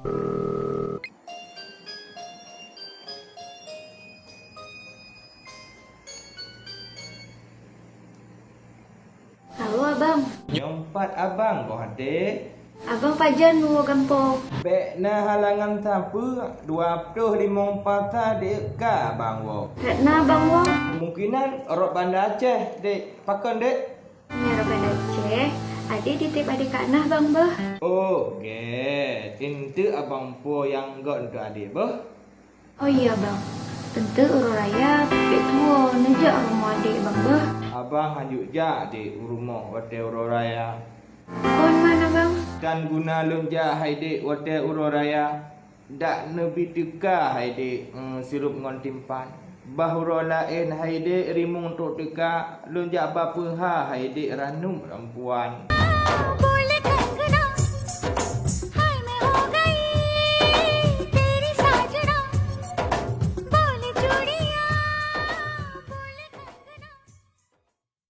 Halo abang, Nyompat abang kau adik. abang pajan mau gampong. Bek na halangan siapa 25 adik ka abang wo. Retna abang wong, Kemungkinan orang Bandar Aceh dek. Pakan dek. nyarapan Aceh, adik titip adik Kak Nah bang bah. Okey, tentu abang po yang got untuk adik bah. Oh iya bang, tentu urut raya pek tua nejak rumah adik bang bah. Abang hajuk ja adik rumah hotel Uroraya. Kon mana bang? Dan guna lunja haide hotel Uroraya. Dak nebi teka haide sirup ngon timpan. Bahura lain haide rimung tok teka lunja bapa ha haide ranum perempuan.